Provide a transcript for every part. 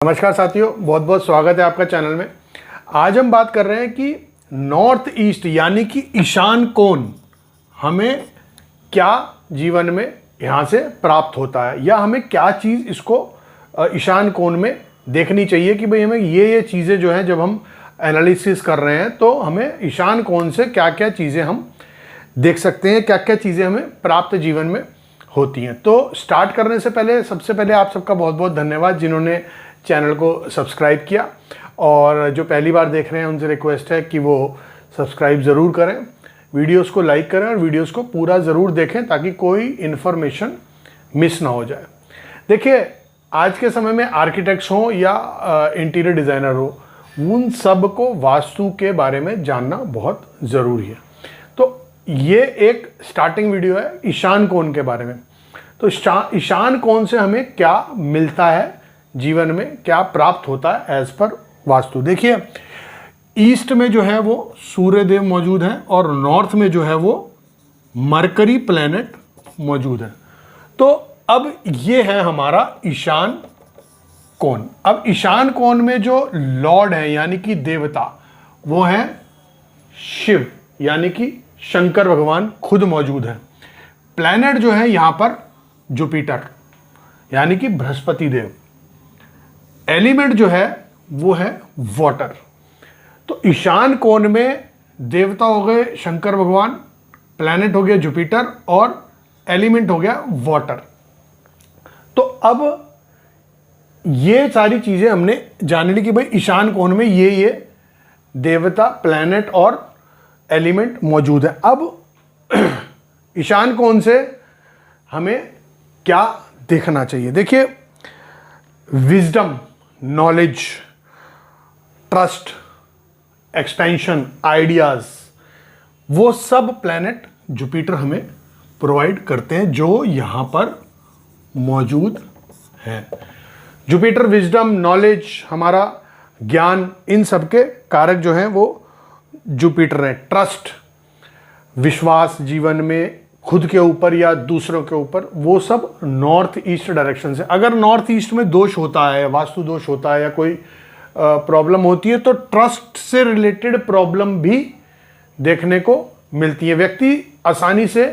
नमस्कार साथियों, बहुत बहुत स्वागत है आपका चैनल में। आज हम बात कर रहे हैं कि नॉर्थ ईस्ट यानी कि ईशान कोण हमें क्या जीवन में यहाँ से प्राप्त होता है, या हमें क्या चीज़ इसको ईशान कोण में देखनी चाहिए कि भाई हमें ये चीज़ें जो हैं जब हम एनालिसिस कर रहे हैं तो हमें ईशान कोण से क्या क्या चीज़ें हम देख सकते हैं, क्या क्या चीज़ें हमें प्राप्त जीवन में होती हैं। तो स्टार्ट करने से पहले सबसे पहले आप सबका बहुत बहुत धन्यवाद जिन्होंने चैनल को सब्सक्राइब किया, और जो पहली बार देख रहे हैं उनसे रिक्वेस्ट है कि वो सब्सक्राइब ज़रूर करें, वीडियोस को लाइक करें और वीडियोस को पूरा ज़रूर देखें ताकि कोई इन्फॉर्मेशन मिस ना हो जाए। देखिए, आज के समय में आर्किटेक्ट्स हों या इंटीरियर डिज़ाइनर हो, उन सब को वास्तु के बारे में जानना बहुत ज़रूरी है। तो ये एक स्टार्टिंग वीडियो है ईशान कोण के बारे में। तो ईशान कोण से हमें क्या मिलता है जीवन में, क्या प्राप्त होता है एज पर वास्तु। देखिए, ईस्ट में जो है वो सूर्य देव मौजूद है और नॉर्थ में जो है वो मरकरी प्लैनेट मौजूद है। तो अब ये है हमारा ईशान कोण। अब ईशान कोण में जो लॉर्ड है यानी कि देवता, वो है शिव यानी कि शंकर भगवान खुद मौजूद है। प्लैनेट जो है यहां पर जुपिटर यानी कि बृहस्पति देव। एलिमेंट जो है वो है वाटर। तो ईशान कोण में देवता हो गए शंकर भगवान, प्लैनेट हो गया जुपिटर और एलिमेंट हो गया वाटर। तो अब ये सारी चीजें हमने जान ली कि भाई ईशान कोण में ये देवता, प्लैनेट और एलिमेंट मौजूद है। अब ईशान कोण से हमें क्या देखना चाहिए। देखिए, wisdom, knowledge, trust, extension, ideas, वो सब प्लैनेट जुपिटर हमें प्रोवाइड करते हैं जो यहां पर मौजूद है। जुपिटर विजडम, नॉलेज, हमारा ज्ञान, इन सब के कारक जो हैं वो जुपिटर है। ट्रस्ट, विश्वास जीवन में खुद के ऊपर या दूसरों के ऊपर, वो सब नॉर्थ ईस्ट डायरेक्शन से। अगर नॉर्थ ईस्ट में दोष होता है, वास्तु दोष होता है या कोई प्रॉब्लम होती है तो ट्रस्ट से रिलेटेड प्रॉब्लम भी देखने को मिलती है। व्यक्ति आसानी से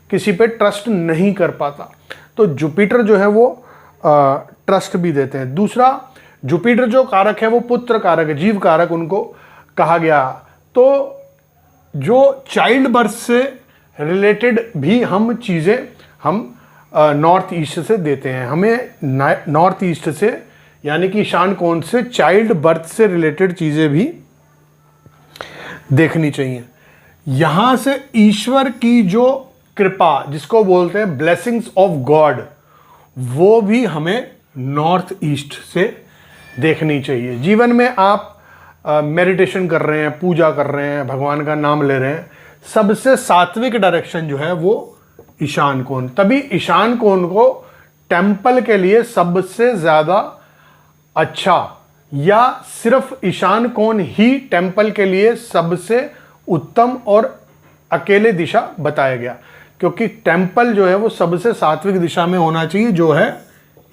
किसी पे ट्रस्ट नहीं कर पाता, तो जुपिटर जो है वो ट्रस्ट भी देते हैं। दूसरा, जुपिटर जो कारक है वो पुत्र कारक है, जीव कारक उनको कहा गया। तो जो चाइल्ड बर्थ से रिलेटेड भी हम चीज़ें हम नॉर्थ ईस्ट से देते हैं। हमें नॉर्थ ईस्ट से यानी कि ईशान कोण से चाइल्ड बर्थ से रिलेटेड चीज़ें भी देखनी चाहिए। यहाँ से ईश्वर की जो कृपा, जिसको बोलते हैं ब्लेसिंग्स ऑफ गॉड, वो भी हमें नॉर्थ ईस्ट से देखनी चाहिए। जीवन में आप मेडिटेशन कर रहे हैं, पूजा कर रहे हैं, भगवान का नाम ले रहे हैं, सबसे सात्विक डायरेक्शन जो है वो ईशान कोण। तभी ईशान कोण को टेम्पल के लिए सबसे ज़्यादा अच्छा, या सिर्फ ईशान कोण ही टेम्पल के लिए सबसे उत्तम और अकेले दिशा बताया गया, क्योंकि टेम्पल जो है वो सबसे सात्विक दिशा में होना चाहिए, जो है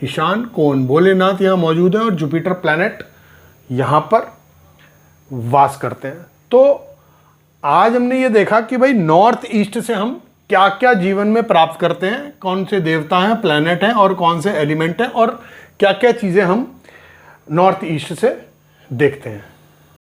ईशान कोण। भोलेनाथ यहाँ मौजूद है और जुपिटर प्लैनेट यहाँ पर वास करते हैं। तो आज हमने ये देखा कि भाई नॉर्थ ईस्ट से हम क्या क्या जीवन में प्राप्त करते हैं, कौन से देवता हैं, प्लैनेट हैं और कौन से एलिमेंट हैं, और क्या क्या चीज़ें हम नॉर्थ ईस्ट से देखते हैं।